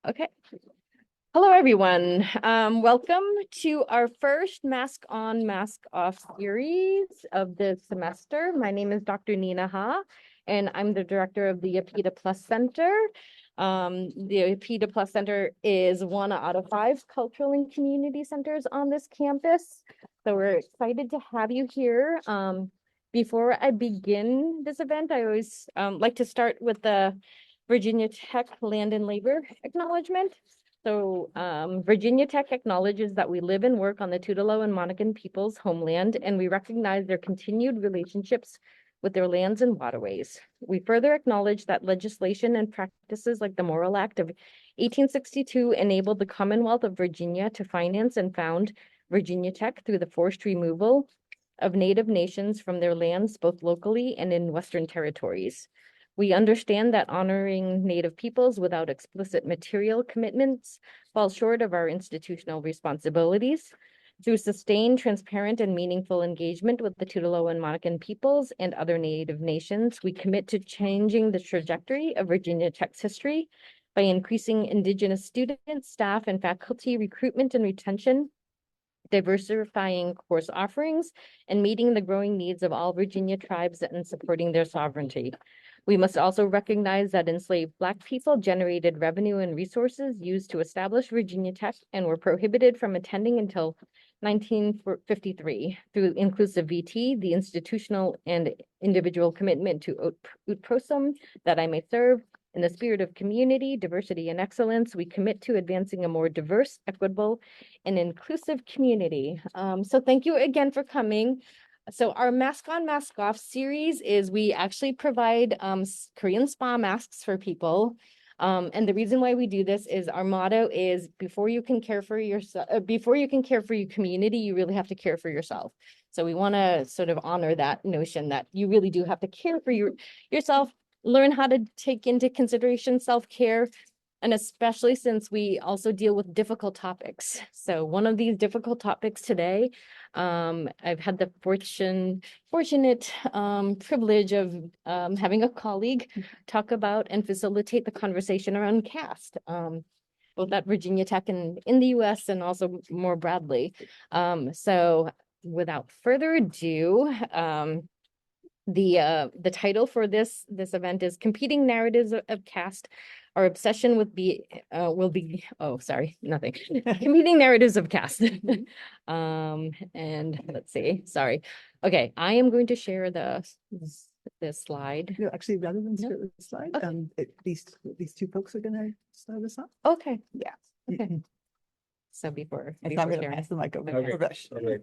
Okay. Hello, everyone. Welcome to our first Mask On, Mask Off series of the semester. My name is Dr. Nina Ha, and I'm the director of the APIDA Plus Center. The APIDA Plus Center is one out of 5 cultural and community centers on this campus. So we're excited to have you here. Before I begin this event, I always like to start with the Virginia Tech Land and Labor Acknowledgement. So Virginia Tech acknowledges that we live and work on the Tutelo and Monacan people's homeland, and we recognize their continued relationships with their lands and waterways. We further acknowledge that legislation and practices like the Morrill Act of 1862 enabled the Commonwealth of Virginia to finance and found Virginia Tech through the forced removal of Native nations from their lands, both locally and in Western territories. We understand that honoring Native peoples without explicit material commitments falls short of our institutional responsibilities. Through sustained, transparent, and meaningful engagement with the Tutelo and Monacan peoples and other Native nations, we commit to changing the trajectory of Virginia Tech's history by increasing Indigenous students, staff, and faculty recruitment and retention, diversifying course offerings, and meeting the growing needs of all Virginia tribes and supporting their sovereignty. We must also recognize that enslaved Black people generated revenue and resources used to establish Virginia Tech and were prohibited from attending until 1953 through inclusive VT, the institutional and individual commitment to ut prosim, that I may serve. In the spirit of community, diversity, and excellence, we commit to advancing a more diverse, equitable, and inclusive community. So thank you again for coming. So our Mask On, Mask Off series is we actually provide Korean spa masks for people. And the reason why we do this is our motto is before you can care for yourself, before you can care for your community, you really have to care for yourself. So we want to sort of honor that notion that you really do have to care for yourself, learn how to take into consideration self-care, and especially since we also deal with difficult topics. So one of these difficult topics today, I've had the fortunate privilege of having a colleague talk about and facilitate the conversation around caste, both at Virginia Tech and in the US and also more broadly. So without further ado, the title for this event is Competing Narratives of Caste. Our obsession with Competing Narratives of Caste. And let's see, sorry. Okay, I am going to share this slide. No, actually, rather than start with the slide, Okay. these two folks are gonna start us off. Okay, Yeah. okay. So before I'm gonna sharing. pass the mic over Okay. to Rush. All right.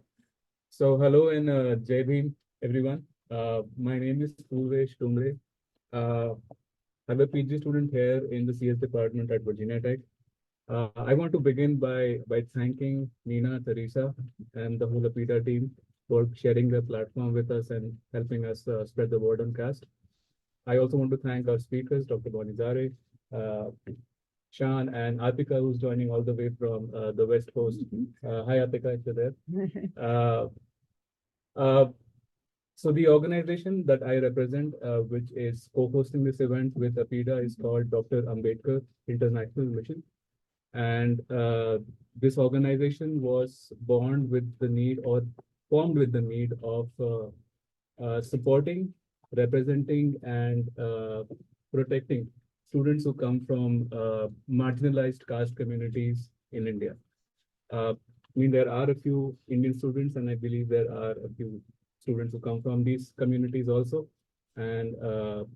So hello and Jai Bhim, everyone. My name is Purvesh Tumre. I'm a PG student here in the CS department at Virginia Tech. I want to begin by thanking Nina, Teresa, and the whole APIDA team for sharing their platform with us and helping us spread the word on Caste. I also want to thank our speakers, Dr. Bonizare, Shan, and Atika, who's joining all the way from the West Coast. Hi, Atika, if you're there. So the organization that I represent, which is co-hosting this event with APIDA, is called Dr. Ambedkar International Mission. And this organization was born with the need or formed with the need of supporting, representing, and protecting students who come from marginalized caste communities in India. I mean, there are a few Indian students, and I believe there are a few students who come from these communities also. And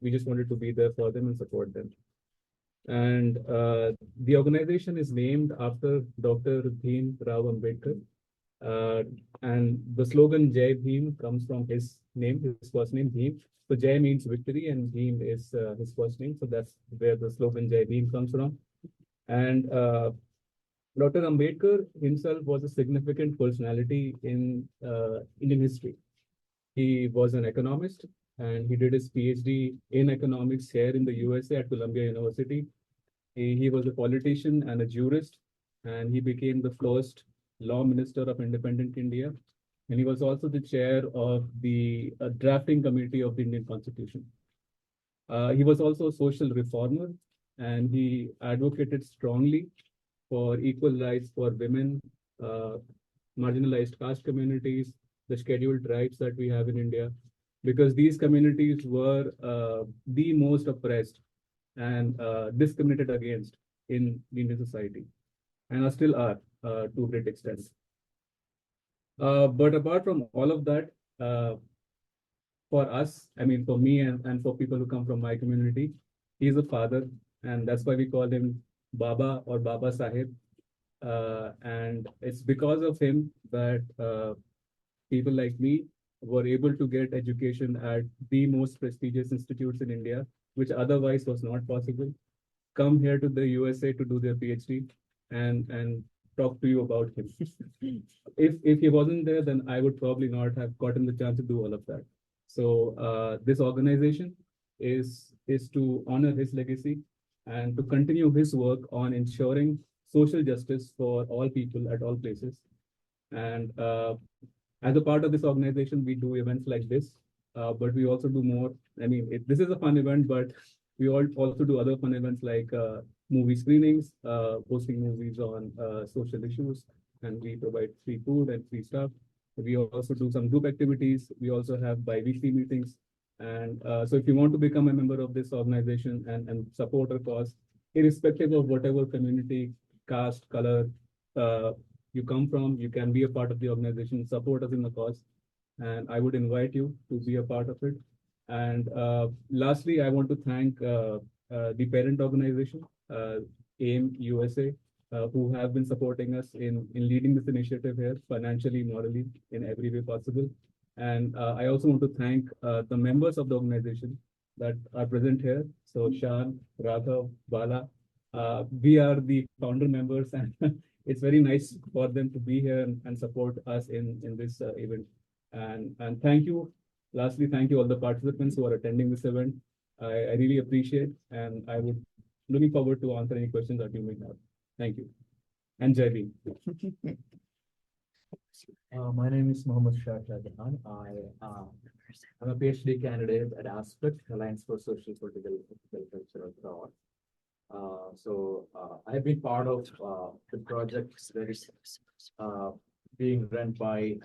we just wanted to be there for them and support them. And the organization is named after Dr. Bhim Rao Ambedkar. And the slogan Jai Bhim comes from his name, his first name, Bhim. So Jai means victory and Bhim is his first name. So that's where the slogan Jai Bhim comes from. And Dr. Ambedkar himself was a significant personality in Indian history. He was an economist and he did his PhD in economics here in the USA at Columbia University. He was a politician and a jurist, and he became the first law minister of independent India. And he was also the chair of the drafting committee of the Indian Constitution. He was also a social reformer. and he advocated strongly for equal rights for women, marginalized caste communities, the scheduled tribes that we have in India, because these communities were the most oppressed and discriminated against in Indian society, and are still are to a great extent. But apart from all of that, for us, I mean, for me and for people who come from my community, he's a father, and that's why we call him Baba or Baba Sahib. And it's because of him that people like me were able to get education at the most prestigious institutes in India, which otherwise was not possible. Come here to the USA to do their PhD and talk to you about him. If he wasn't there, then I would probably not have gotten the chance to do all of that. So this organization is to honor his legacy and to continue his work on ensuring social justice for all people at all places. And as a part of this organization, we do events like this, but we also do more. I mean, this is a fun event, but we also do other fun events like movie screenings, posting movies on social issues, and we provide free food and free stuff. We also do some group activities. We also have bi-weekly meetings. And so if you want to become a member of this organization and support our cause, irrespective of whatever community, caste, color you come from, you can be a part of the organization, support us in the cause. And I would invite you to be a part of it. And lastly, I want to thank the parent organization, AIM USA, who have been supporting us in leading this initiative here, financially, morally, in every way possible. And I also want to thank the members of the organization that are present here. So Shan, Raghav, Bala, we are the founder members, and it's very nice for them to be here and support us in this event. And thank you. Lastly, thank you all the participants who are attending this event. I really appreciate, and I would looking forward to answer any questions that you may have. Thank you. And Jai Bhim. My name is Mohammed Shah Jahan. I'm a PhD candidate at Aspect, Alliance for Social Political Cultural Thought. I have been part of the project that is being run by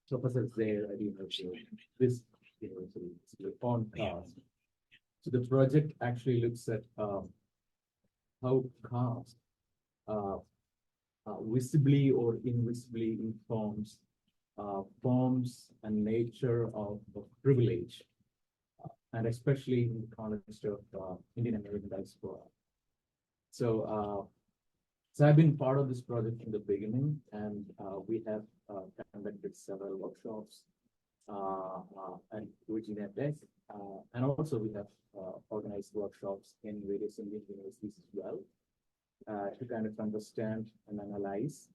Professor Zair at this university, on Caste. So the project actually looks at how caste visibly or invisibly informs forms and nature of privilege, and especially in the context of Indian American diaspora. So I've been part of this project from the beginning, and we have conducted several workshops at Virginia Tech, and also we have organized workshops in various Indian universities as well, to kind of understand and analyze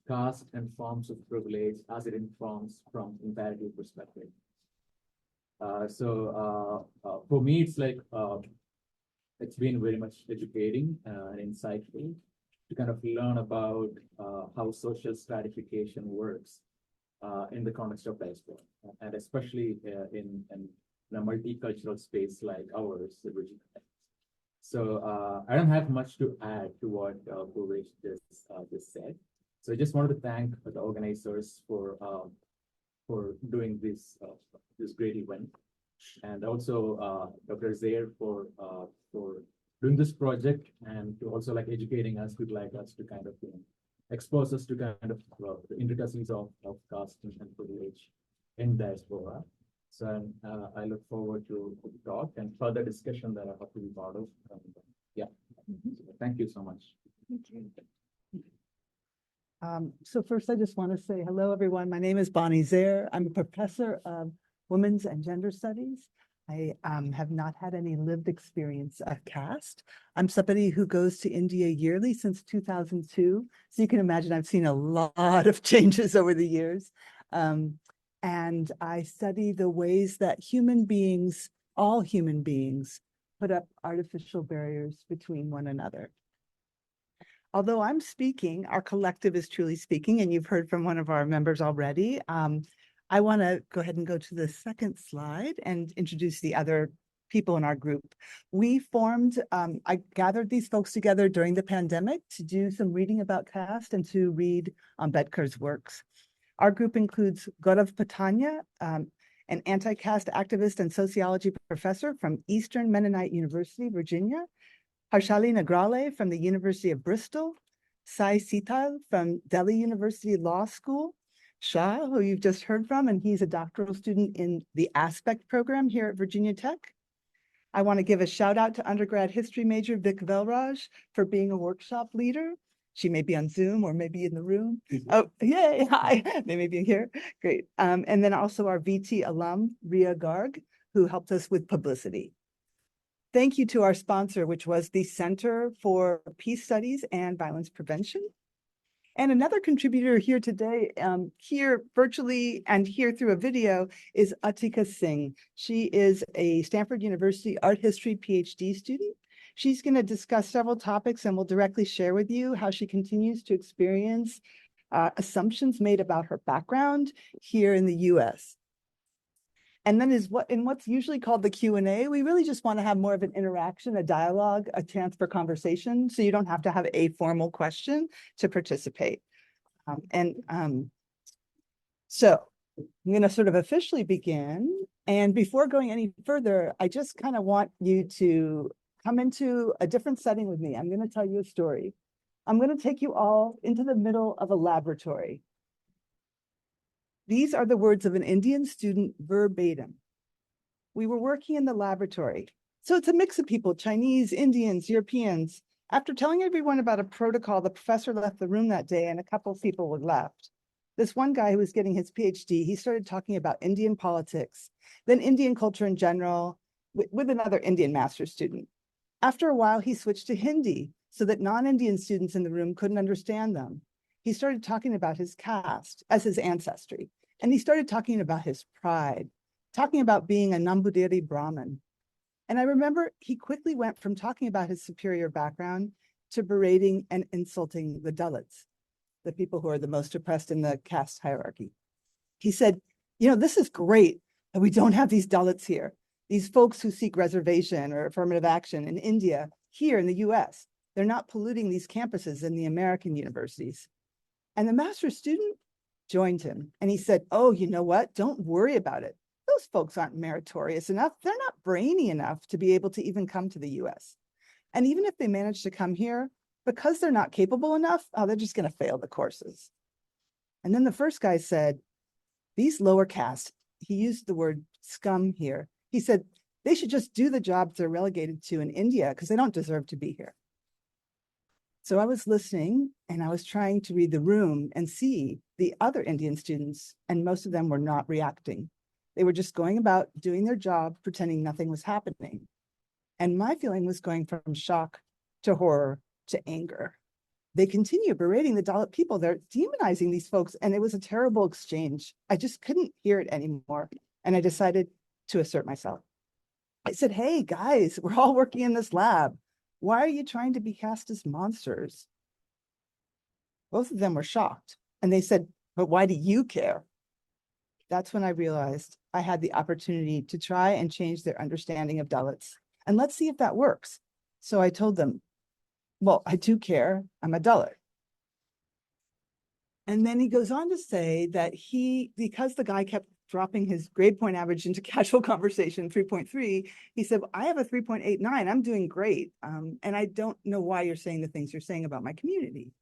caste and forms of privilege as it informs from comparative perspective. For me, it's like it's been very much educating and insightful to kind of learn about how social stratification works in the context of diaspora, and especially in a multicultural space like ours, the Virginia Tech. So I don't have much to add to what Bhuvesh just said. So I just wanted to thank the organizers for doing this great event, and also Dr. Zair for doing this project, and to also like educating us, people like us, to kind of expose us to kind of the intricacies of caste and privilege in diaspora. So I look forward to the talk and further discussion that I have to be part of. Yeah, thank you so much. Thank you. So first, I just want to say hello, everyone. My name is Bonnie Zair. I'm a professor of Women's and Gender Studies. I have not had any lived experience of caste. I'm somebody who goes to India yearly since 2002. So you can imagine I've seen a lot of changes over the years. And I study the ways that human beings, all human beings, put up artificial barriers between one another. Although I'm speaking, our collective is truly speaking, and you've heard from one of our members already. I want to go ahead and go to the second slide and introduce the other people in our group. We formed, I gathered these folks together during the pandemic to do some reading about caste and to read Ambedkar's works. Our group includes Gaurav Patania, an anti-caste activist and sociology professor from Eastern Mennonite University, Virginia, Harshali Nagrale from the University of Bristol, Sai Sital from Delhi University Law School, Shah, who you've just heard from, and he's a doctoral student in the Aspect program here at Virginia Tech. I want to give a shout out to undergrad history major Vic Velraj for being a workshop leader. She may be on Zoom or maybe in the room. Oh, yay, hi, they may be here, great. And then also our VT alum, Ria Garg, who helped us with publicity. Thank you to our sponsor, which was the Center for Peace Studies and Violence Prevention. And another contributor here today, here virtually and here through a video, is Atika Singh. She is a Stanford University art history PhD student. She's going to discuss several topics and will directly share with you how she continues to experience assumptions made about her background here in the US. And then in what's usually called the Q&A, we really just want to have more of an interaction, a dialogue, a chance for conversation, so you don't have to have a formal question to participate. So I'm going to sort of officially begin. And before going any further, I just kind of want you to come into a different setting with me. I'm going to tell you a story. I'm going to take you all into the middle of a laboratory. These are the words of an Indian student verbatim. We were working in the laboratory. So it's a mix of people, Chinese, Indians, Europeans. After telling everyone about a protocol, the professor left the room that day and a couple of people were left. This one guy who was getting his PhD, he started talking about Indian politics, then Indian culture in general, with another Indian master's student. After a while, he switched to Hindi so that non-Indian students in the room couldn't understand them. He started talking about his caste as his ancestry, and he started talking about his pride, talking about being a Nambudiri Brahmin. And I remember he quickly went from talking about his superior background to berating and insulting the Dalits, the people who are the most oppressed in the caste hierarchy. He said, you know, this is great that we don't have these Dalits here, these folks who seek reservation or affirmative action in India, here in the US. They're not polluting these campuses in the American universities. And the master's student joined him and he said, oh, you know what? Don't worry about it. Those folks aren't meritorious enough. They're not brainy enough to be able to even come to the US. And even if they manage to come here, because they're not capable enough, they're just going to fail the courses. And then the first guy said, these lower caste, he used the word scum here. He said, they should just do the jobs they're relegated to in India because they don't deserve to be here. So I was listening and I was trying to read the room and see the other Indian students, and most of them were not reacting. They were just going about doing their job, pretending nothing was happening. And my feeling was going from shock to horror to anger. They continue berating the Dalit people. They're demonizing these folks, and it was a terrible exchange. I just couldn't hear it anymore. And I decided to assert myself. I said, hey, guys, we're all working in this lab. Why are you trying to be cast as monsters? Both of them were shocked. And they said, but why do you care? That's when I realized I had the opportunity to try and change their understanding of Dalits. And let's see if that works. So I told them, well, I do care. I'm a Dalit. And then he goes on to say that because the guy kept dropping his grade point average into casual conversation, 3.3, he said, well, I have a 3.89. I'm doing great. And I don't know why you're saying the things you're saying about my community.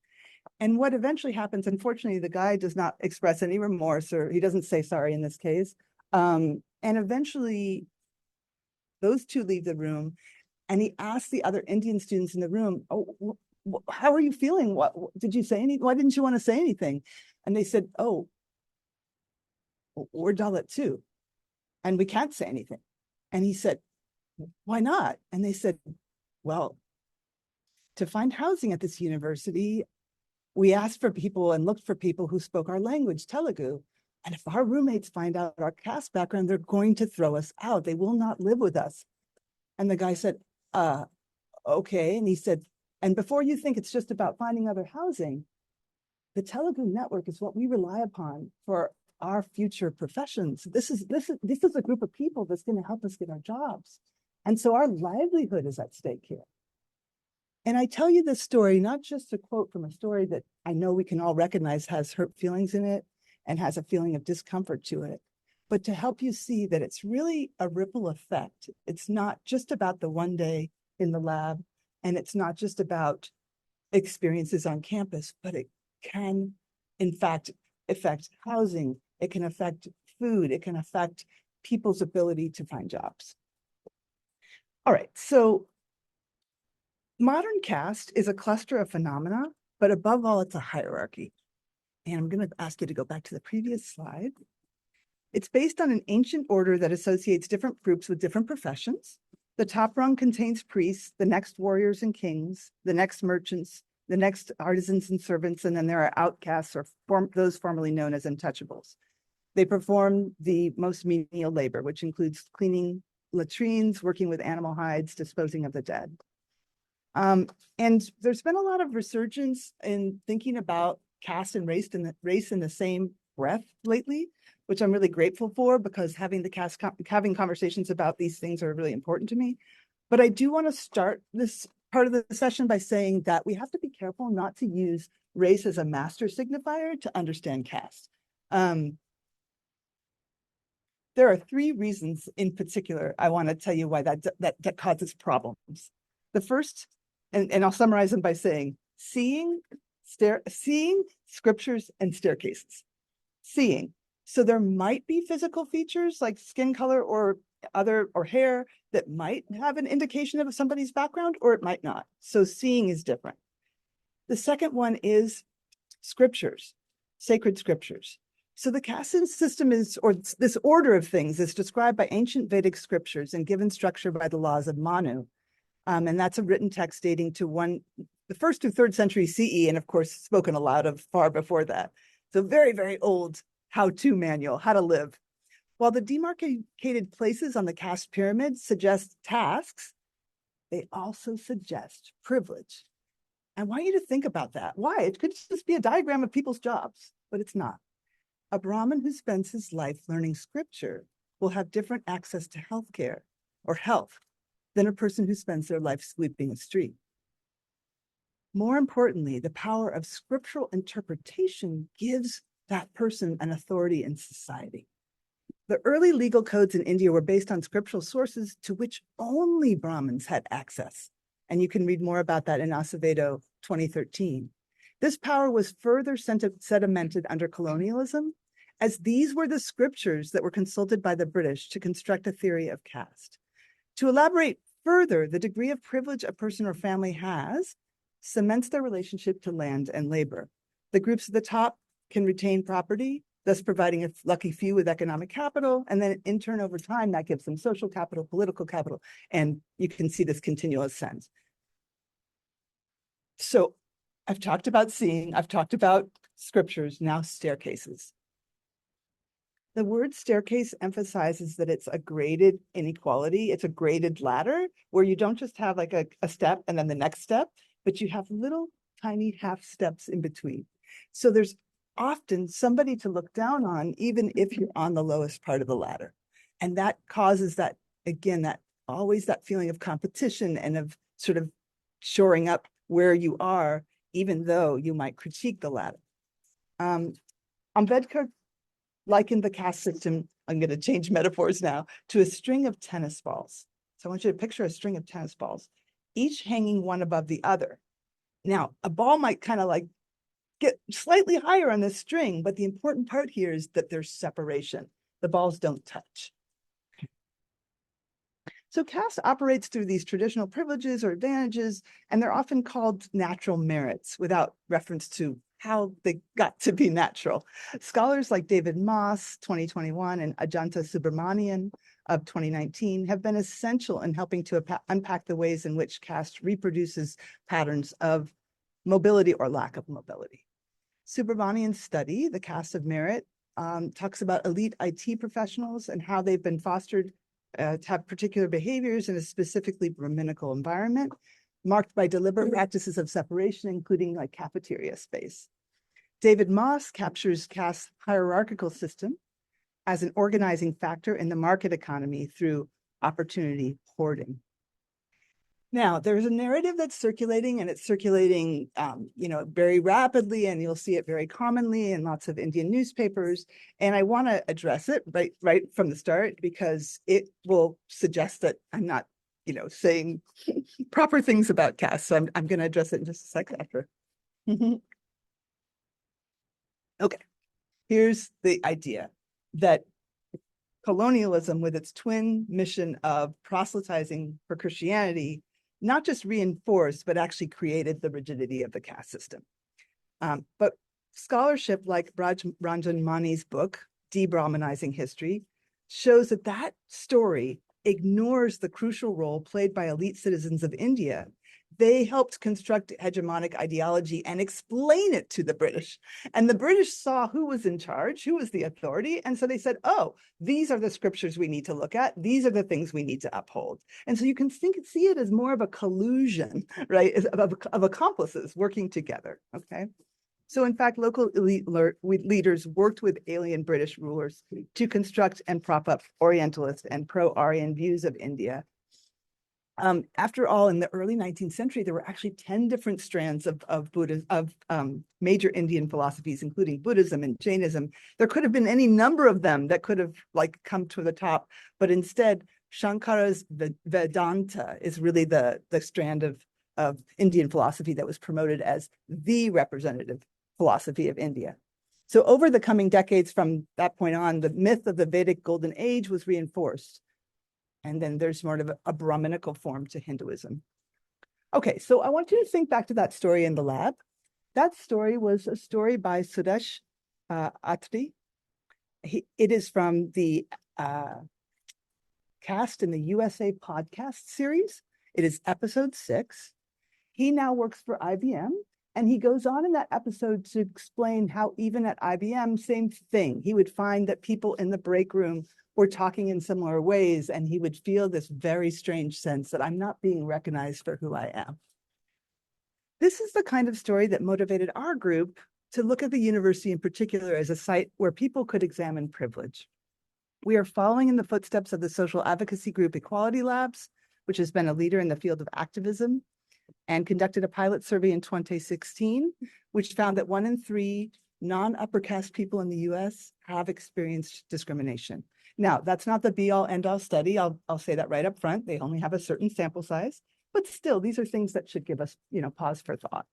And what eventually happens, unfortunately, the guy does not express any remorse, or he doesn't say sorry in this case. And eventually, those two leave the room, and he asks the other Indian students in the room, oh, how are you feeling? What did you say anything? Why didn't you want to say anything? And they said, oh, we're Dalit too, and we can't say anything. And he said, why not? And they said, well, to find housing at this university, we asked for people and looked for people who spoke our language, Telugu. And if our roommates find out our caste background, they're going to throw us out. They will not live with us. And the guy said, okay. And he said, and before you think it's just about finding other housing, the Telugu network is what we rely upon for our future professions. This is a group of people that's going to help us get our jobs. And so our livelihood is at stake here. And I tell you this story, not just a quote from a story that I know we can all recognize has hurt feelings in it and has a feeling of discomfort to it, but to help you see that it's really a ripple effect. It's not just about the one day in the lab, and it's not just about experiences on campus, but it can, in fact, affect housing. It can affect food. It can affect people's ability to find jobs. All right, so modern caste is a cluster of phenomena, but above all, it's a hierarchy. And I'm going to ask you to go back to the previous slide. It's based on an ancient order that associates different groups with different professions. The top rung contains priests, the next warriors and kings, the next merchants, the next artisans and servants, and then there are outcasts or those formerly known as untouchables. They perform the most menial labor, which includes cleaning latrines, working with animal hides, disposing of the dead. And there's been a lot of resurgence in thinking about caste and race in the same breath lately, which I'm really grateful for, because having conversations about these things are really important to me. But I do want to start this part of the session by saying that we have to be careful not to use race as a master signifier to understand caste. There are three reasons in particular I want to tell you why that causes problems. The first, and I'll summarize them by saying, seeing scriptures and staircases. Seeing. So there might be physical features like skin color or hair that might have an indication of somebody's background, or it might not. So seeing is different. The second one is scriptures, sacred scriptures. So the caste system is, or this order of things, is described by ancient Vedic scriptures and given structure by the laws of Manu. And that's a written text dating to the first to third century CE, and of course spoken aloud of far before that. So very, very old how-to manual, how to live. While the demarcated places on the caste pyramid suggest tasks, they also suggest privilege. I want you to think about that. Why? It could just be a diagram of people's jobs, but it's not. A Brahmin who spends his life learning scripture will have different access to healthcare or health than a person who spends their life sweeping a street. More importantly, the power of scriptural interpretation gives that person an authority in society. The early legal codes in India were based on scriptural sources to which only Brahmins had access. And you can read more about that in Acevedo 2013. This power was further sedimented under colonialism, as these were the scriptures that were consulted by the British to construct a theory of caste. To elaborate further, the degree of privilege a person or family has cements their relationship to land and labor. The groups at the top can retain property, thus providing a lucky few with economic capital, and then in turn over time, that gives them social capital, political capital, and you can see this continual ascent. So I've talked about seeing, I've talked about scriptures, now staircases. The word staircase emphasizes that it's a graded inequality. It's a graded ladder where you don't just have like a step and then the next step, but you have little tiny half steps in between. So there's often somebody to look down on, even if you're on the lowest part of the ladder. And that causes that, again, that always that feeling of competition and of sort of shoring up where you are, even though you might critique the ladder. Ambedkar likened the caste system, I'm going to change metaphors now, to a string of tennis balls. So I want you to picture a string of tennis balls, each hanging one above the other. Now, a ball might kind of like get slightly higher on this string, but the important part here is that there's separation. The balls don't touch. So caste operates through these traditional privileges or advantages, and they're often called natural merits without reference to how they got to be natural. Scholars like David Moss, 2021, and Ajanta Subramanian of 2019 have been essential in helping to unpack the ways in which caste reproduces patterns of mobility or lack of mobility. Subramanian's study, The Caste of Merit, talks about elite IT professionals and how they've been fostered to have particular behaviors in a specifically Brahminical environment, marked by deliberate practices of separation, including like cafeteria space. David Moss captures caste's hierarchical system as an organizing factor in the market economy through opportunity hoarding. Now, there's a narrative that's circulating, and it's circulating, very rapidly, and you'll see it very commonly in lots of Indian newspapers. And I want to address it right from the start, because it will suggest that I'm not, saying proper things about caste. So I'm going to address it in just a second after. Okay, here's the idea that colonialism, with its twin mission of proselytizing for Christianity, not just reinforced, but actually created the rigidity of the caste system. But scholarship like Ranjan Mani's book, De-Brahmanizing History, shows that that story ignores the crucial role played by elite citizens of India. They helped construct hegemonic ideology and explain it to the British. And the British saw who was in charge, who was the authority. And so they said, oh, these are the scriptures we need to look at. These are the things we need to uphold. And so you can see it as more of a collusion, right, of accomplices working together, okay? So in fact, local elite leaders worked with alien British rulers to construct and prop up Orientalist and pro-Aryan views of India. After all, in the early 19th century, there were actually 10 different strands of major Indian philosophies, including Buddhism and Jainism. There could have been any number of them that could have come to the top, but instead, Shankara's Vedanta is really the strand of Indian philosophy that was promoted as the representative philosophy of India. So over the coming decades from that point on, the myth of the Vedic Golden Age was reinforced. And then there's more of a Brahminical form to Hinduism. Okay, so I want you to think back to that story in the lab. That story was a story by Suresh Attri. It is from the Caste in the USA podcast series. It is episode 6. He now works for IBM, and he goes on in that episode to explain how even at IBM, same thing. He would find that people in the break room were talking in similar ways, and he would feel this very strange sense that I'm not being recognized for who I am. This is the kind of story that motivated our group to look at the university in particular as a site where people could examine privilege. We are following in the footsteps of the social advocacy group Equality Labs, which has been a leader in the field of activism, and conducted a pilot survey in 2016, which found that 1 in 3 non-upper caste people in the US have experienced discrimination. Now, that's not the be-all, end-all study. I'll say that right up front. They only have a certain sample size, but still, these are things that should give us, pause for thought.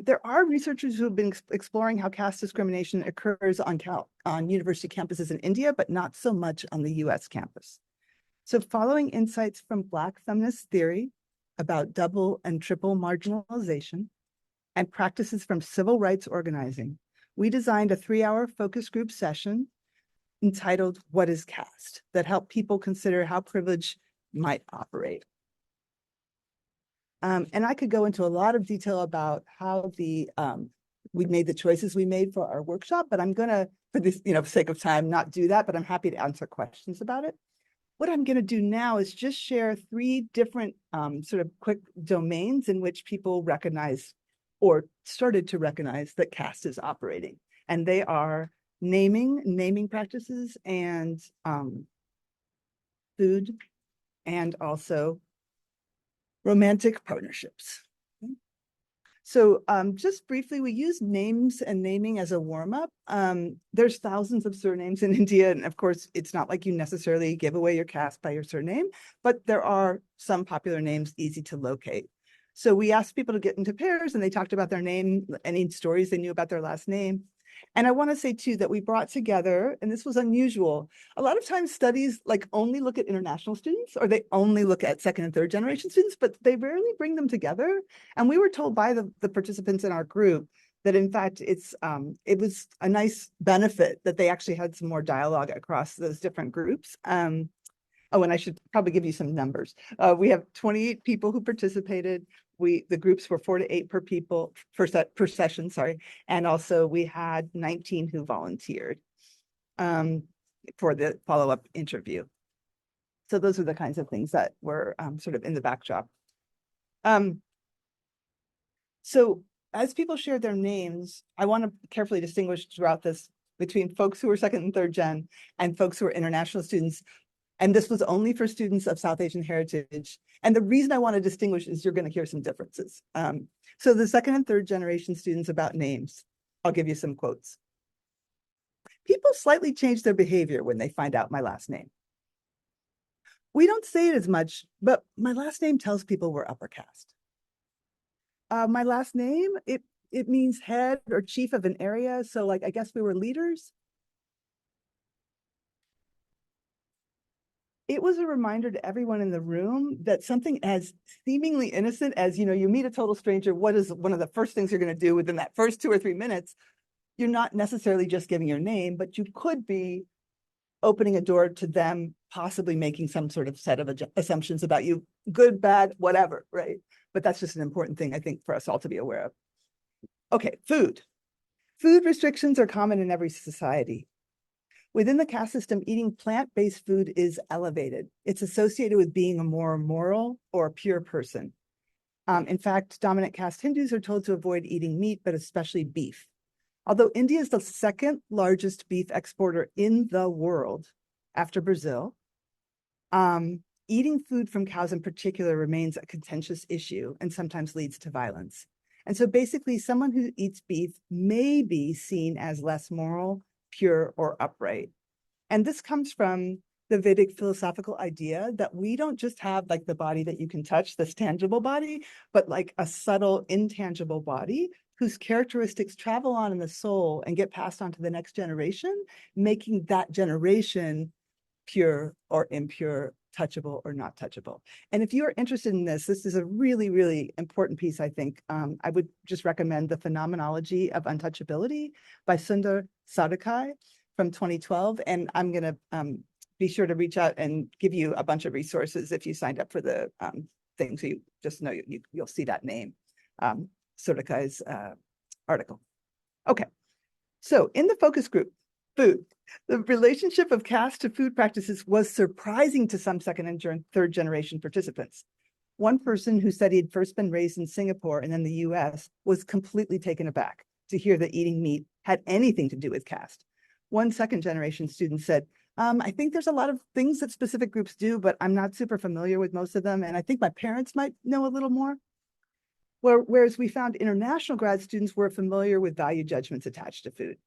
There are researchers who have been exploring how caste discrimination occurs on university campuses in India, but not so much on the US campus. So following insights from Black feminist theory about double and triple marginalization and practices from civil rights organizing, we designed a 3-hour focus group session entitled What is Caste? That helped people consider how privilege might operate. And I could go into a lot of detail about how we made the choices we made for our workshop, but I'm gonna, for this, sake of time, not do that, but I'm happy to answer questions about it. What I'm gonna do now is just share 3 different sort of quick domains in which people recognize or started to recognize that caste is operating. And they are naming practices, and food, and also romantic partnerships. So just briefly, we use names and naming as a warm-up. There's thousands of surnames in India, and of course, it's not like you necessarily give away your caste by your surname, but there are some popular names easy to locate. So we asked people to get into pairs, and they talked about their name, any stories they knew about their last name. And I want to say too that we brought together, and this was unusual, a lot of times studies only look at international students, or they only look at 2nd and 3rd generation students, but they rarely bring them together. And we were told by the participants in our group that in fact it was a nice benefit that they actually had some more dialogue across those different groups. Oh, and I should probably give you some numbers. We have 28 people who participated. The groups were 4 to 8 per session, sorry. And also we had 19 who volunteered for the follow-up interview. So those are the kinds of things that were sort of in the backdrop. So as people shared their names, I want to carefully distinguish throughout this between folks who are 2nd and 3rd gen and folks who are international students. And this was only for students of South Asian heritage. And the reason I want to distinguish is you're going to hear some differences. So the second and third generation students about names, I'll give you some quotes. People slightly change their behavior when they find out my last name. We don't say it as much, but my last name tells people we're upper caste. My last name, it means head or chief of an area. So like, I guess we were leaders. It was a reminder to everyone in the room that something as seemingly innocent as, you meet a total stranger, what is one of the first things you're going to do within that first 2 or 3 minutes? You're not necessarily just giving your name, but you could be opening a door to them possibly making some sort of set of assumptions about you, good, bad, whatever, right? But that's just an important thing, I think, for us all to be aware of. Okay, food. Food restrictions are common in every society. Within the caste system, eating plant-based food is elevated. It's associated with being a more moral or pure person. In fact, dominant caste Hindus are told to avoid eating meat, but especially beef. Although India is the second largest beef exporter in the world after Brazil, eating food from cows in particular remains a contentious issue and sometimes leads to violence. And so basically, someone who eats beef may be seen as less moral, pure, or upright. And this comes from the Vedic philosophical idea that we don't just have like the body that you can touch, this tangible body, but like a subtle, intangible body whose characteristics travel on in the soul and get passed on to the next generation, making that generation pure or impure, touchable or not touchable. And if you are interested in this is a really, really important piece, I think. I would just recommend The Phenomenology of Untouchability by Sundar Sadhkai from 2012. And I'm going to be sure to reach out and give you a bunch of resources if you signed up for the thing. So you just know you'll see that name, Sadhkai's article. Okay, so in the focus group, food. The relationship of caste to food practices was surprising to some second and third generation participants. One person who said he had first been raised in Singapore and then the US was completely taken aback to hear that eating meat had anything to do with caste. One second generation student said, I think there's a lot of things that specific groups do, but I'm not super familiar with most of them. And I think my parents might know a little more. Whereas we found international grad students were familiar with value judgments attached to food.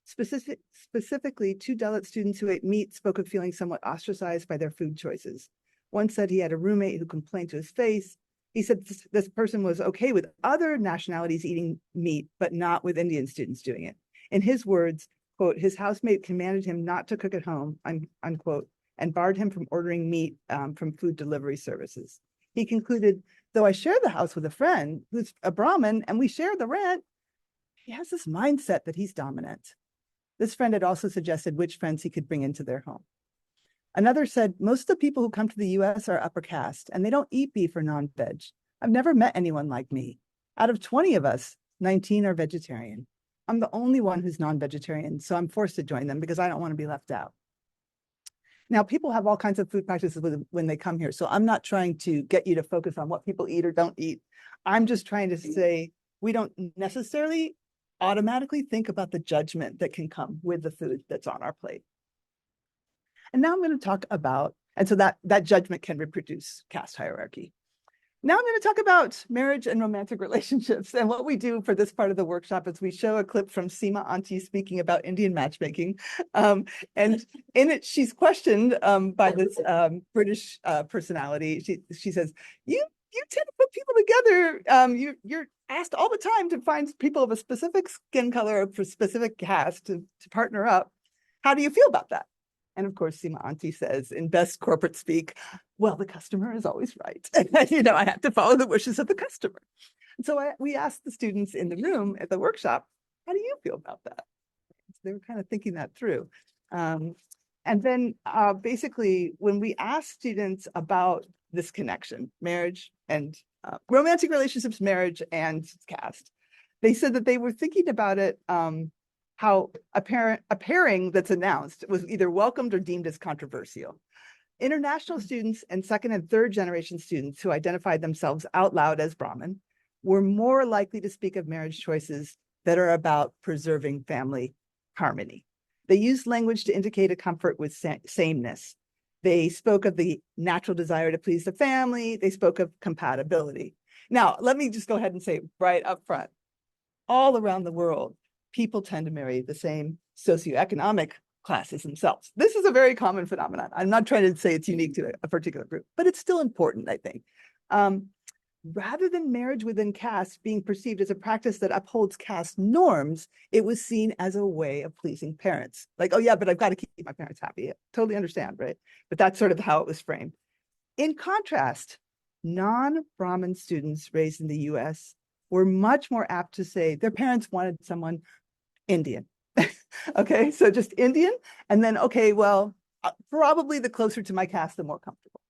Specifically, 2 Dalit students who ate meat spoke of feeling somewhat ostracized by their food choices. One said he had a roommate who complained to his face. He said this person was okay with other nationalities eating meat, but not with Indian students doing it. In his words, quote, his housemate commanded him not to cook at home, unquote, and barred him from ordering meat from food delivery services. He concluded, though I share the house with a friend who's a Brahmin and we share the rent, he has this mindset that he's dominant. This friend had also suggested which friends he could bring into their home. Another said, most of the people who come to the US are upper caste and they don't eat beef or non-veg. I've never met anyone like me. Out of 20 of us, 19 are vegetarian. I'm the only one who's non-vegetarian, so I'm forced to join them because I don't want to be left out. Now, people have all kinds of food practices when they come here, so I'm not trying to get you to focus on what people eat or don't eat. I'm just trying to say we don't necessarily automatically think about the judgment that can come with the food that's on our plate. And now I'm going to talk about, and so that judgment can reproduce caste hierarchy. Now I'm going to talk about marriage and romantic relationships. And what we do for this part of the workshop is we show a clip from Seema Auntie speaking about Indian matchmaking. And in it, she's questioned by this British personality. She says, you tend to put people together. You're asked all the time to find people of a specific skin color or specific caste to partner up. How do you feel about that? And of course, Seema Auntie says in best corporate speak, well, the customer is always right. I have to follow the wishes of the customer. And so we asked the students in the room at the workshop, how do you feel about that? So they were kind of thinking that through. And then basically, when we asked students about this connection, marriage and romantic relationships, marriage and caste, they said that they were thinking about it how a pairing that's announced was either welcomed or deemed as controversial. International students and second and third generation students who identified themselves out loud as Brahmin were more likely to speak of marriage choices that are about preserving family harmony. They used language to indicate a comfort with sameness. They spoke of the natural desire to please the family. They spoke of compatibility. Now, let me just go ahead and say right up front, all around the world, people tend to marry the same socioeconomic classes themselves. This is a very common phenomenon. I'm not trying to say it's unique to a particular group, but it's still important, I think. Rather than marriage within caste being perceived as a practice that upholds caste norms, it was seen as a way of pleasing parents. Like, oh yeah, but I've got to keep my parents happy. Totally understand, right? But that's sort of how it was framed. In contrast, non-Brahmin students raised in the US were much more apt to say their parents wanted someone Indian. Okay, so just Indian, and then, okay, well, probably the closer to my caste, the more comfortable.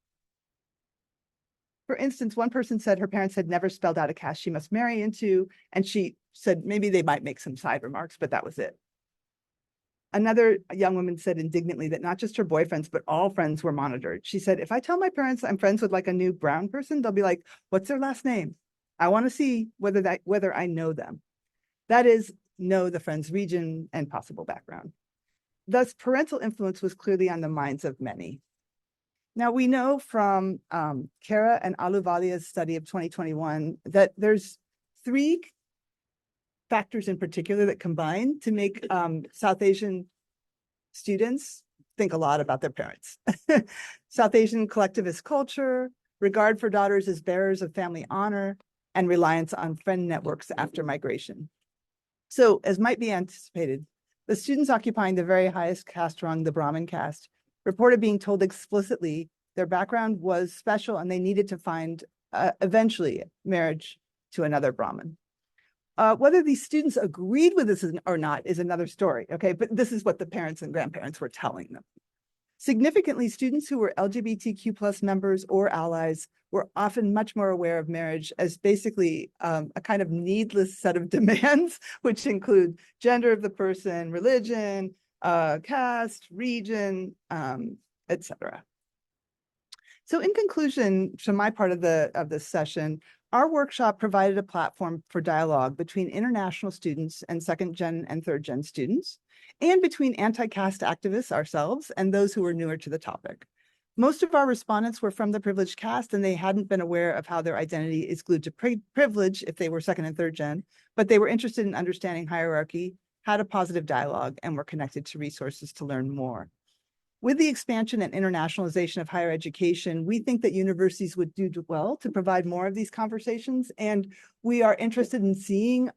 For instance, one person said her parents had never spelled out a caste she must marry into, and she said maybe they might make some side remarks, but that was it. Another young woman said indignantly that not just her boyfriends, but all friends were monitored. She said, if I tell my parents I'm friends with like a new brown person, they'll be like, what's their last name? I want to see whether I know them. That is, know the friend's region and possible background. Thus, parental influence was clearly on the minds of many. Now, we know from Kara and Aluvalia's study of 2021 that there's 3 factors in particular that combine to make South Asian students think a lot about their parents. South Asian collectivist culture, regard for daughters as bearers of family honor, and reliance on friend networks after migration. So, as might be anticipated, the students occupying the very highest caste rung, the Brahmin caste, reported being told explicitly their background was special and they needed to find eventually marriage to another Brahmin. Whether these students agreed with this or not is another story, okay? But this is what the parents and grandparents were telling them. Significantly, students who were LGBTQ plus members or allies were often much more aware of marriage as basically a kind of needless set of demands, which include gender of the person, religion, caste, region, etc. So in conclusion, from my part of this session, our workshop provided a platform for dialogue between international students and second gen and third gen students, and between anti-caste activists ourselves and those who were newer to the topic. Most of our respondents were from the privileged caste, and they hadn't been aware of how their identity is glued to privilege if they were second and third gen, but they were interested in understanding hierarchy, had a positive dialogue, and were connected to resources to learn more. With the expansion and internationalization of higher education, we think that universities would do well to provide more of these conversations, and we are interested in seeing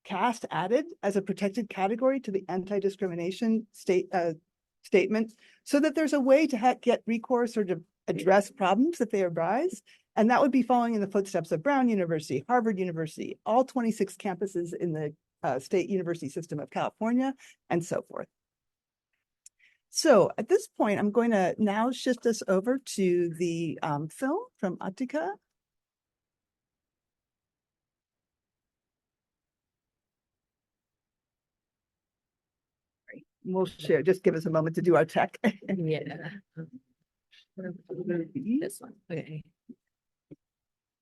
caste added as a protected category to the anti-discrimination statement, so that there's a way to get recourse or to address problems if they arise. And that would be following in the footsteps of Brown University, Harvard University, all 26 campuses in the state university system of California, and so forth. So at this point, I'm going to now shift us over to the film from Atika. We'll share, just give us a moment to do our tech. Yeah. This one, okay.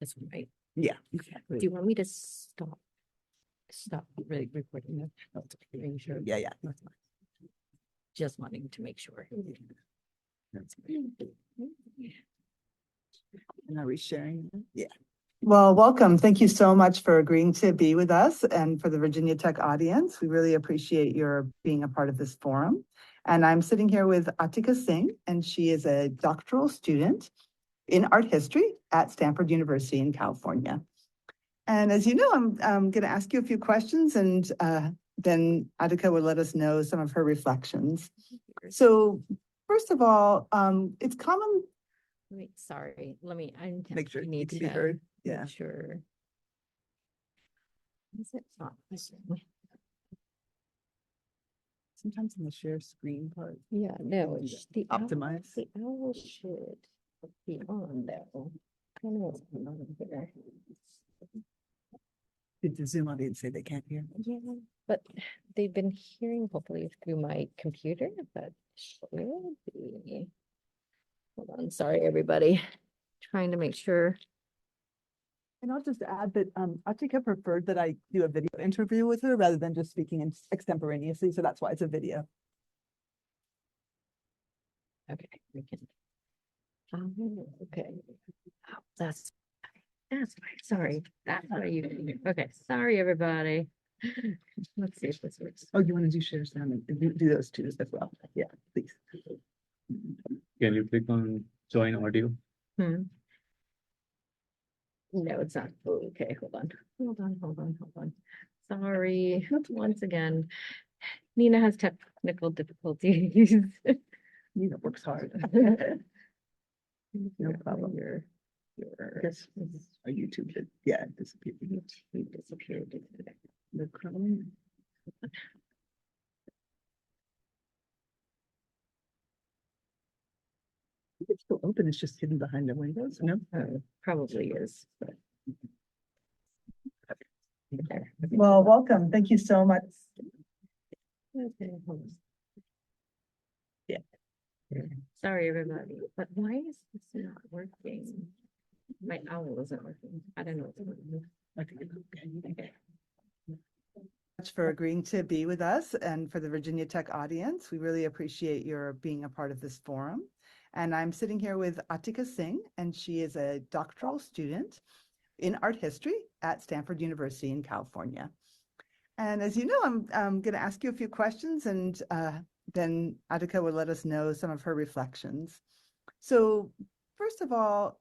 This one, right? Yeah, exactly. Do you want me to stop really recording that? No, it's okay. Are you sure? Yeah, that's fine. Just wanting to make sure. That's great. And are we sharing? Yeah. Well, welcome. Thank you so much for agreeing to be with us and for the Virginia Tech audience. We really appreciate your being a part of this forum. And I'm sitting here with Atika Singh, and she is a doctoral student in art history at Stanford University in California. And as you know, I'm going to ask you a few questions, and then Atika will let us know some of her reflections. So first of all, it's common. Wait, sorry. I Make sure you need can be heard. make Yeah. sure. Is it not? Sometimes in the share screen part. Yeah, no, the Optimize. The owl should be on though. I don't know what's going on here. Did the Zoom audience say they can't hear? Yeah, but they've been hearing hopefully through my computer, but should be. Hold on, sorry, everybody. Trying to make sure. And I'll just add that Atika preferred that I do a video interview with her rather than just speaking extemporaneously. So that's why it's a video. Okay, we can. Okay. Oh, that's why. Sorry. That's why you. Okay. Sorry, everybody. Let's see if this works. Oh, you want to do share sound and do those two as well? Yeah, please. Can you click on join audio? Hmm. No, it's not. Oh, okay, hold on. Sorry, once again. Nina has technical difficulties. Nina works hard. No problem. Yes, our YouTube did, yeah, it disappeared. YouTube disappeared. The Chrome. It's still open, it's just hidden behind the windows, no? Probably is. Well, welcome, thank you so much. Okay, hold on. Yeah. Sorry, everybody, but why is this not working? My owl isn't working. I don't know what's going on. Okay. Much for agreeing to be with us and for the Virginia Tech audience. We really appreciate your being a part of this forum. And I'm sitting here with Atika Singh, and she is a doctoral student in art history at Stanford University in California. And as you know, I'm going to ask you a few questions, and then Atika will let us know some of her reflections. So first of all,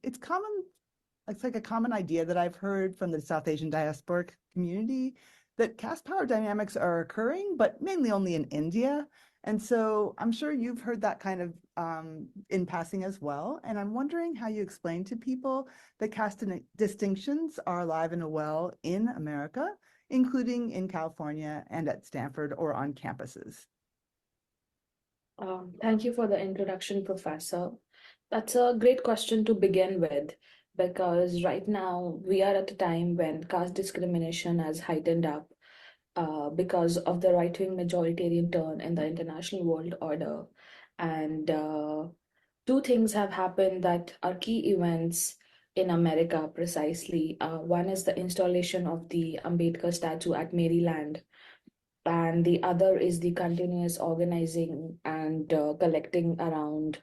it's like a common idea that I've heard from the South Asian diasporic community that caste power dynamics are occurring, but mainly only in India. And so I'm sure you've heard that kind of in passing as well. And I'm wondering how you explain to people that caste distinctions are alive and well in America, including in California and at Stanford or on campuses. Thank you for the introduction, Professor. That's a great question to begin with, because right now we are at a time when caste discrimination has heightened up because of the right-wing majoritarian turn in the international world order. And two things have happened that are key events in America precisely. One is the installation of the Ambedkar statue at Maryland, and the other is the continuous organizing and collecting around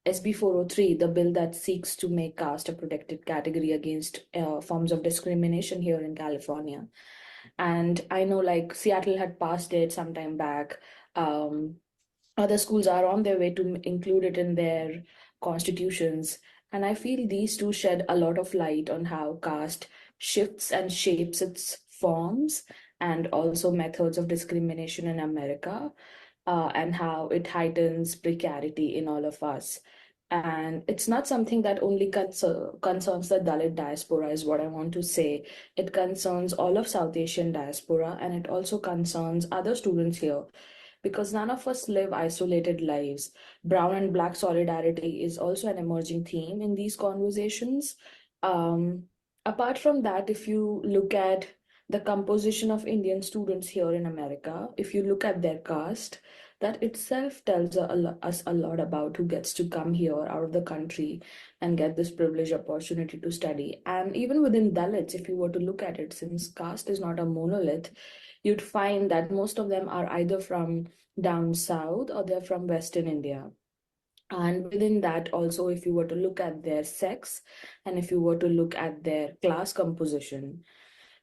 SB 403, the bill that seeks to make caste a protected category against forms of discrimination here in California. And I know like Seattle had passed it some time back. Um, Other schools are on their way to include it in their constitutions. And I feel these two shed a lot of light on how caste shifts and shapes its forms and also methods of discrimination in America, and how it heightens precarity in all of us. And it's not something that only concerns the Dalit diaspora, is what I want to say. It concerns all of South Asian diaspora, and it also concerns other students here, because none of us live isolated lives. Brown and Black solidarity is also an emerging theme in these conversations. Um, Apart from that, if you look at the composition of Indian students here in America, if you look at their caste, that itself tells us a lot about who gets to come here out of the country and get this privileged opportunity to study. And even within Dalits, if you were to look at it, since caste is not a monolith, you'd find that most of them are either from down south or they're from Western India. And within that, also, if you were to look at their sex and if you were to look at their class composition,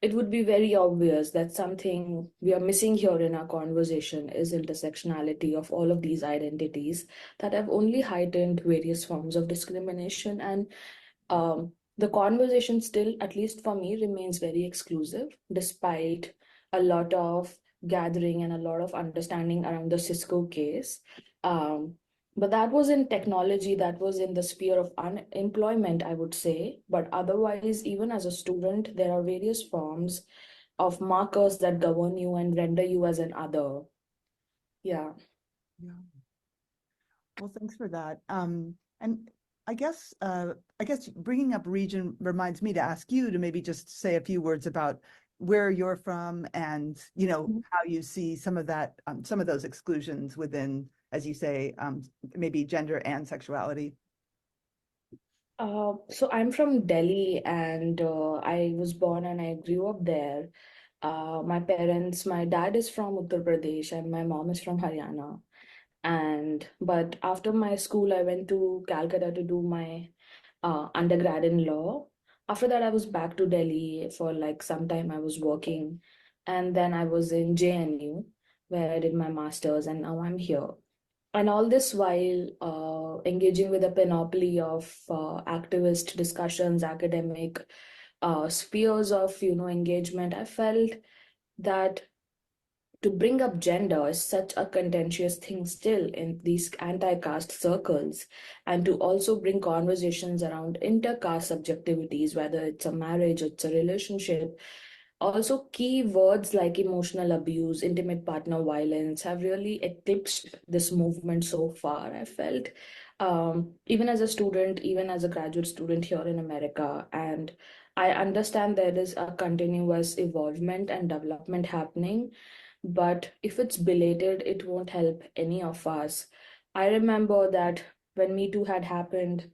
it would be very obvious that something we are missing here in our conversation is intersectionality of all of these identities that have only heightened various forms of discrimination. And the conversation still, at least for me, remains very exclusive, despite a lot of gathering and a lot of understanding around the Cisco case. Um, but that was in technology, that was in the sphere of unemployment, I would say. But otherwise, even as a student, there are various forms of markers that govern you and render you as an other. Yeah. Yeah. Well, thanks for that. And I guess bringing up region reminds me to ask you to maybe just say a few words about where you're from and, how you see some of that, some of those exclusions within, as you say, maybe gender and sexuality. So I'm from Delhi, and I was born and I grew up there. My dad is from Uttar Pradesh and my mom is from Haryana. But after my school, I went to Calcutta to do my undergrad in law. After that, I was back to Delhi for like some time. I was working, and then I was in JNU where I did my master's, and now I'm here. And all this while engaging with a panoply of activist discussions, academic spheres of engagement, I felt that to bring up gender is such a contentious thing still in these anti-caste circles, and to also bring conversations around inter-caste subjectivities, whether it's a marriage, it's a relationship. Also, key words like emotional abuse, intimate partner violence have really eclipsed this movement so far. I felt, even as a student, even as a graduate student here in America, and I understand there is a continuous evolvement and development happening, but if it's belated, it won't help any of us. I remember that when Me Too had happened,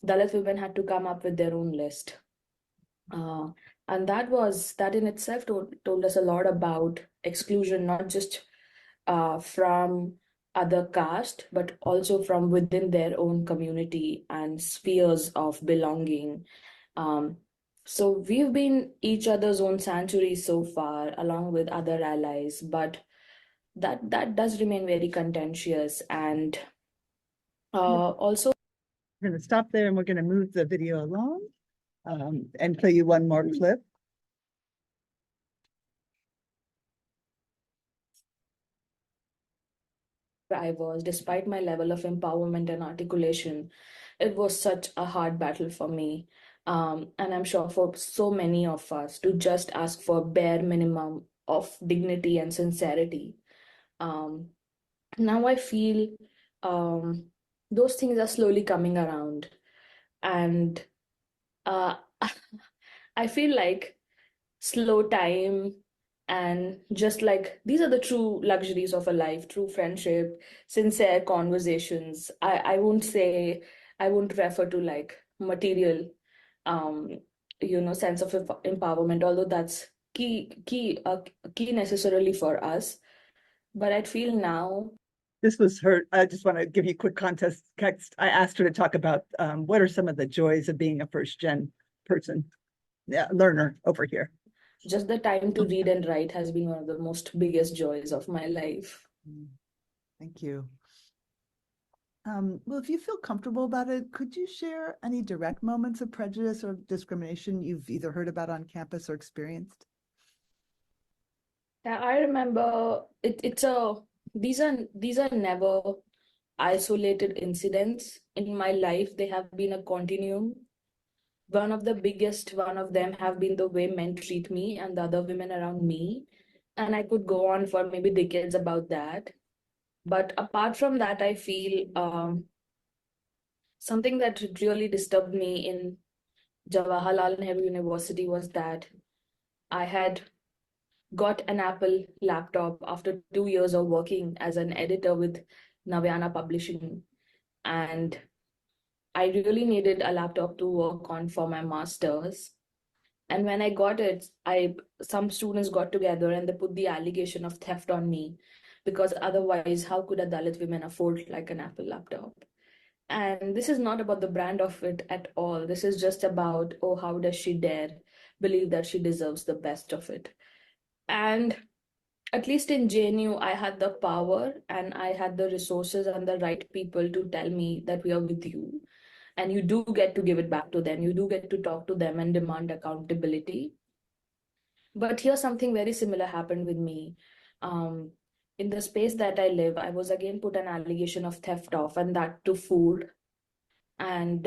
Dalit women had to come up with their own list. Uh, and that in itself told us a lot about exclusion, not just from other caste, but also from within their own community and spheres of belonging. Um, so we've been each other's own sanctuary so far, along with other allies, but that does remain very contentious. And also, We're going to stop there and we're going to move the video along and play you one more clip. I was, despite my level of empowerment and articulation, it was such a hard battle for me. And I'm sure for so many of us to just ask for bare minimum of dignity and sincerity. Um, Now I feel um, those things are slowly coming around. And uh, I feel like slow time and just like these are the true luxuries of a life, true friendship, sincere conversations. I won't say, I won't refer to like material um sense of empowerment, although that's key necessarily for us, but I feel now. This was her. I just want to give you a quick context. I asked her to talk about what are some of the joys of being a first gen person, learner over here. Just the time to read and write has been one of the most biggest joys of my life. Thank you. Well, if you feel comfortable about it, could you share any direct moments of prejudice or discrimination you've either heard about on campus or experienced? Yeah, I remember these are never isolated incidents in my life. They have been a continuum. One of the biggest one of them have been the way men treat me and the other women around me. And I could go on for maybe decades about that. But apart from that, I feel something that really disturbed me in Jawaharlal Nehru University was that I had got an Apple laptop after 2 years of working as an editor with Navyana Publishing. And I really needed a laptop to work on for my master's. And when I got it, I some students got together and they put the allegation of theft on me, because otherwise, how could a Dalit woman afford like an Apple laptop? And this is not about the brand of it at all. This is just about, oh, how does she dare believe that she deserves the best of it? And at least in JNU, I had the power and I had the resources and the right people to tell me that we are with you. And you do get to give it back to them. You do get to talk to them and demand accountability. But here, something very similar happened with me. Um, in the space that I live, I was again put an allegation of theft of, and that to food. And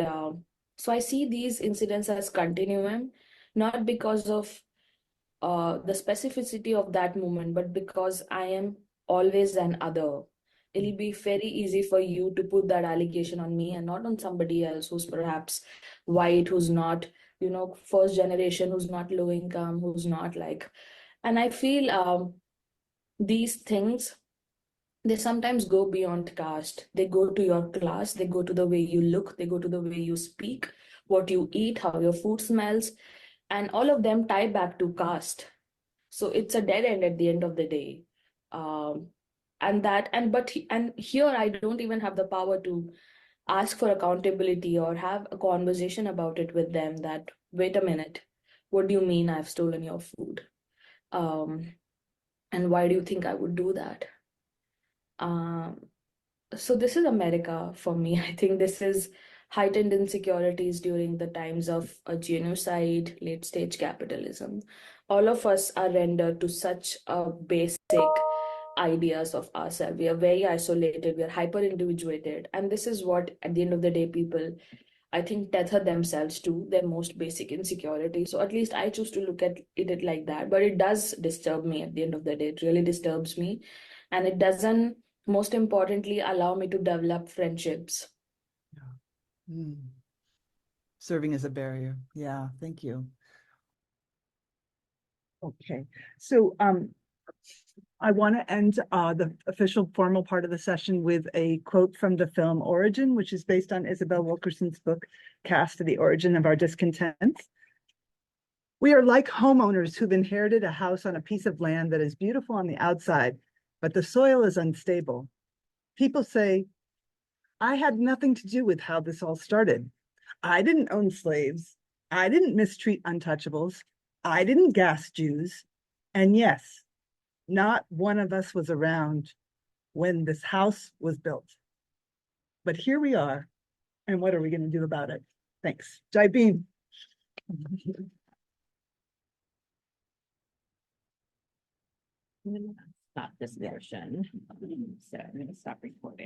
so I see these incidents as continuum, not because of the specificity of that moment, but because I am always an other. It'll be very easy for you to put that allegation on me and not on somebody else who's perhaps white, who's not, first generation, who's not low income, who's not like. And I feel these things, they sometimes go beyond caste. They go to your class, they go to the way you look, they go to the way you speak, what you eat, how your food smells, and all of them tie back to caste. So it's a dead end at the end of the day. Um, And here I don't even have the power to ask for accountability or have a conversation about it with them, that wait a minute, what do you mean I've stolen your food? um and why do you think I would do that? um so this is America for me. I think this is heightened insecurities during the times of a genocide, late stage capitalism. All of us are rendered to such a basic ideas of ourselves. We are very isolated, we are hyper individuated, and this is what, at the end of the day, people, I think, tether themselves to their most basic insecurity. So at least I choose to look at it like that. But it does disturb me at the end of the day. It really disturbs me. And it doesn't, most importantly, allow me to develop friendships. Mm. Serving as a barrier. Yeah, thank you. Okay, so I want to end the official formal part of the session with a quote from the film Origin, which is based on Isabel Wilkerson's book, Caste, The Origin of Our Discontent. We are like homeowners who've inherited a house on a piece of land that is beautiful on the outside, but the soil is unstable. People say, I had nothing to do with how this all started. I didn't own slaves. I didn't mistreat untouchables. I didn't gas Jews. And yes, not one of us was around when this house was built. But here we are, and what are we going to do about it? Thanks. Jai Bhim. Stop this portion. So I'm going to stop recording.